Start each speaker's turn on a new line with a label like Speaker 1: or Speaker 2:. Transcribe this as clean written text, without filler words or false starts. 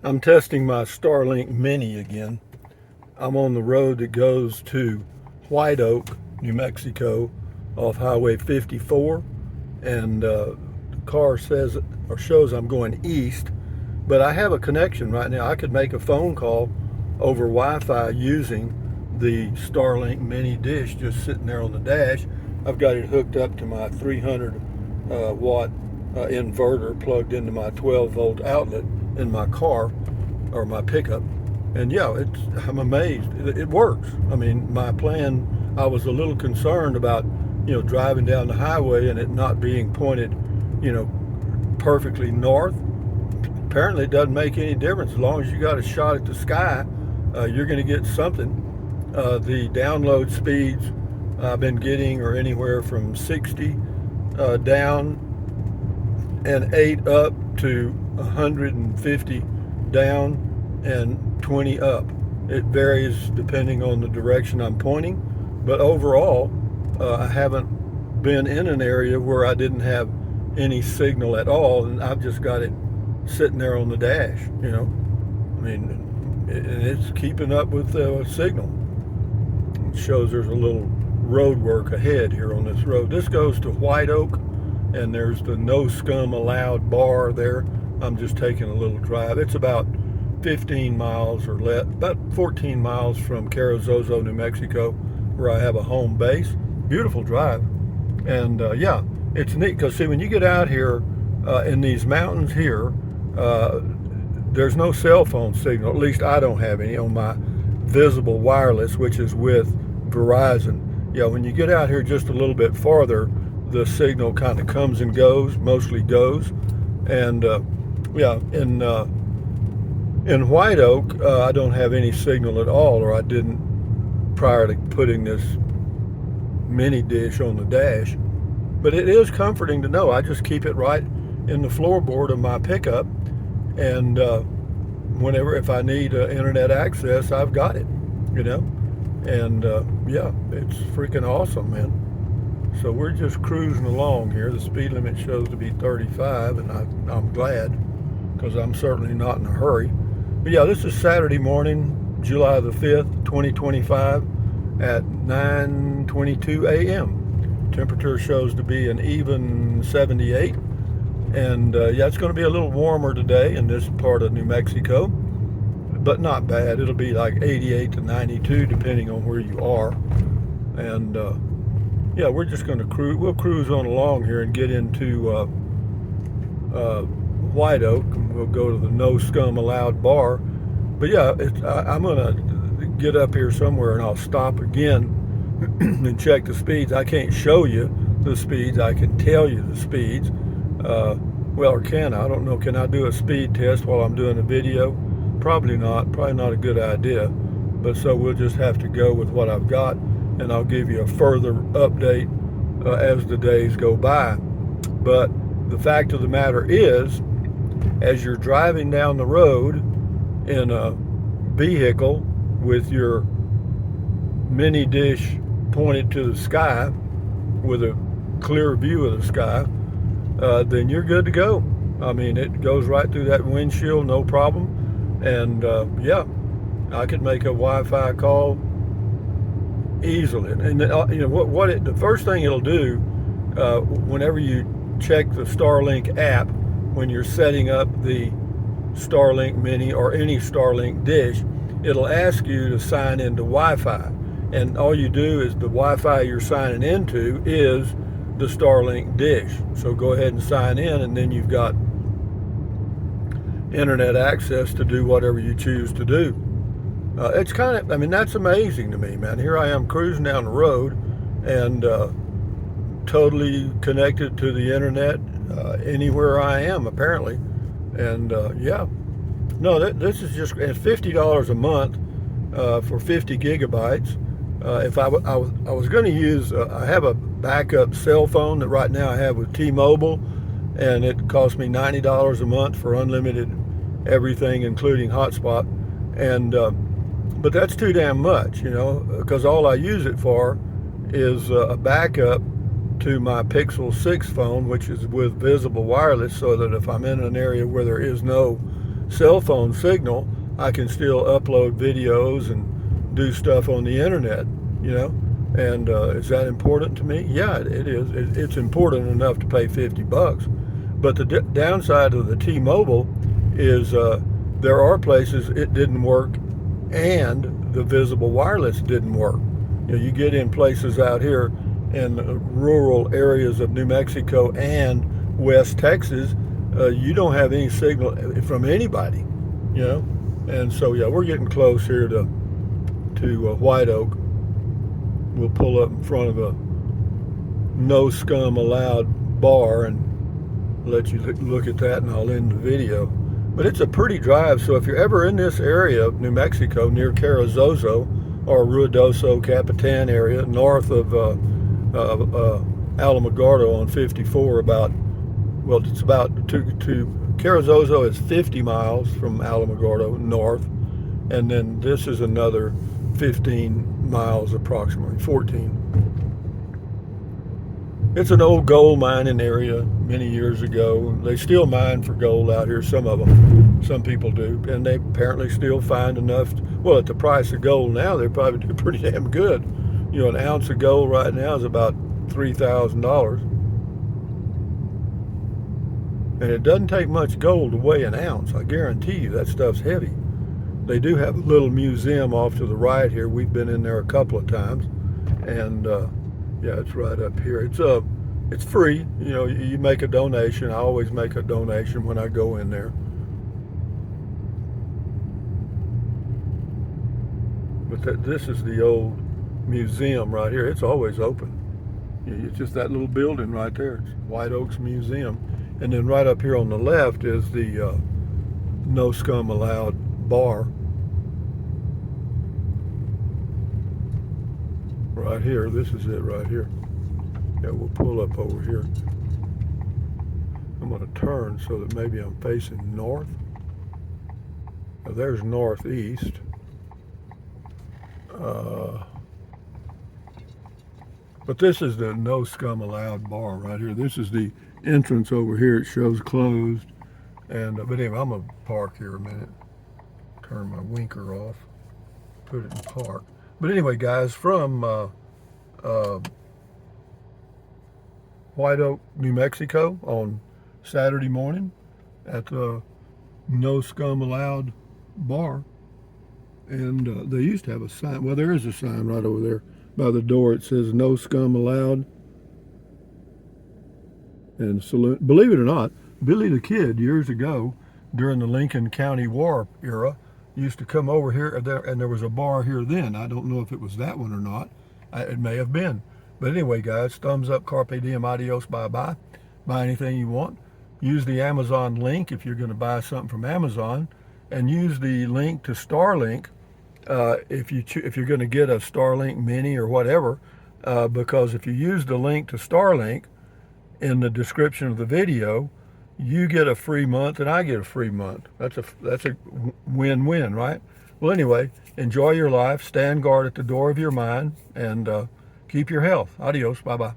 Speaker 1: I'm testing my Starlink Mini again. I'm on the road that goes to White Oak, New Mexico, off Highway 54, and the car says or shows I'm going east, but I have a connection right now. I could make a phone call over Wi-Fi using the Starlink Mini dish just sitting there on the dash. I've got it hooked up to my 300 watt inverter plugged into my 12 volt outlet in my car or my pickup. And yeah, I'm amazed. It works. I mean, my plan, I was a little concerned about, driving down the highway and it not being pointed, perfectly north. Apparently it doesn't make any difference. As long as you got a shot at the sky, you're going to get something. The download speeds I've been getting are anywhere from 60 down and 8 up to 150 down and 20 up. It varies depending on the direction I'm pointing, but overall, I haven't been in an area where I didn't have any signal at all, and I've just got it sitting there on the dash. I mean, it's keeping up with the signal. It shows there's a little road work ahead here on this road. This goes to White Oak, and there's the no scum allowed bar there. I'm just taking a little drive. It's about 15 miles or less, about 14 miles from Carrizozo, New Mexico, where I have a home base. Beautiful drive. And yeah, it's neat because, see, when you get out here in these mountains here, there's no cell phone signal. At least I don't have any on my Visible Wireless, which is with Verizon. Yeah, when you get out here just a little bit farther, the signal kind of comes and goes, mostly goes. And yeah, in White Oak, I don't have any signal at all, or I didn't prior to putting this mini dish on the dash. But it is comforting to know I just keep it right in the floorboard of my pickup, and whenever, if I need internet access, I've got it, and yeah, it's freaking awesome, man. So we're just cruising along here. The speed limit shows to be 35, and I'm glad, because I'm certainly not in a hurry. But yeah, this is Saturday morning, July the 5th, 2025 at 9:22 a.m. Temperature shows to be an even 78. And yeah, it's going to be a little warmer today in this part of New Mexico, but not bad. It'll be like 88 to 92 depending on where you are. And yeah, we're just going to cruise. We'll cruise on along here and get into White Oak, and we'll go to the No Scum Allowed bar. But yeah, I'm going to get up here somewhere and I'll stop again and check the speeds. I can't show you the speeds. I can tell you the speeds. Well, or can I? I don't know. Can I do a speed test while I'm doing a video? Probably not. Probably not a good idea. But so we'll just have to go with what I've got, and I'll give you a further update as the days go by. But the fact of the matter is, as you're driving down the road in a vehicle with your mini dish pointed to the sky with a clear view of the sky, then you're good to go. I mean, it goes right through that windshield, no problem. And yeah, I could make a Wi-Fi call easily. And the first thing it'll do whenever you check the Starlink app, when you're setting up the Starlink Mini or any Starlink dish, it'll ask you to sign into Wi-Fi. And all you do is the Wi-Fi you're signing into is the Starlink dish. So go ahead and sign in, and then you've got internet access to do whatever you choose to do. It's kind of, I mean, that's amazing to me, man. Here I am cruising down the road and totally connected to the internet anywhere I am, apparently. And yeah, no, this is just at $50 a month for 50 gigabytes. If I was going to use, I have a backup cell phone that right now I have with T-Mobile, and it costs me $90 a month for unlimited everything, including hotspot. And but that's too damn much, because all I use it for is a backup to my Pixel 6 phone, which is with Visible Wireless, so that if I'm in an area where there is no cell phone signal, I can still upload videos and do stuff on the internet, you know. And is that important to me? Yeah, it is. It's important enough to pay $50. But the downside of the T-Mobile is there are places it didn't work and the visible wireless didn't work. You know, you get in places out here in rural areas of New Mexico and West Texas, you don't have any signal from anybody, you know. And so, yeah, we're getting close here to White Oak. We'll pull up in front of a No Scum Allowed bar and let you look at that, and I'll end the video. But it's a pretty drive, so if you're ever in this area of New Mexico near Carrizozo or Ruidoso, Capitan area, north of Alamogordo on 54, it's about to Carrizozo is 50 miles from Alamogordo north, and then this is another 15 miles approximately, 14. It's an old gold mining area many years ago. They still mine for gold out here, some of them. Some people do, and they apparently still find enough. Well, at the price of gold now, they probably do pretty damn good. You know, an ounce of gold right now is about $3,000. And it doesn't take much gold to weigh an ounce. I guarantee you that stuff's heavy. They do have a little museum off to the right here. We've been in there a couple of times, and yeah, it's right up here. It's free. You know, you make a donation. I always make a donation when I go in there. But this is the old museum right here. It's always open. It's just that little building right there. It's White Oaks Museum. And then right up here on the left is the No Scum Allowed bar. Right here, this is it right here. Yeah, we'll pull up over here. I'm going to turn so that maybe I'm facing north. Now, there's northeast. But this is the No Scum Allowed bar right here. This is the entrance over here. It shows closed. And but anyway, I'm going to park here a minute. Turn my winker off. Put it in park. But anyway, guys, from White Oak, New Mexico on Saturday morning at the No Scum Allowed bar. And they used to have a sign. Well, there is a sign right over there by the door. It says No Scum Allowed. And saloon. Believe it or not, Billy the Kid years ago during the Lincoln County War era used to come over here, and there was a bar here then. I don't know if it was that one or not. It may have been. But anyway, guys, thumbs up, carpe diem, adios, bye-bye. Buy anything you want. Use the Amazon link if you're going to buy something from Amazon, and use the link to Starlink if you're going to get a Starlink Mini or whatever, because if you use the link to Starlink in the description of the video, you get a free month and I get a free month. That's a win-win, right? Well, anyway, enjoy your life, stand guard at the door of your mind, and keep your health. Adios, bye-bye.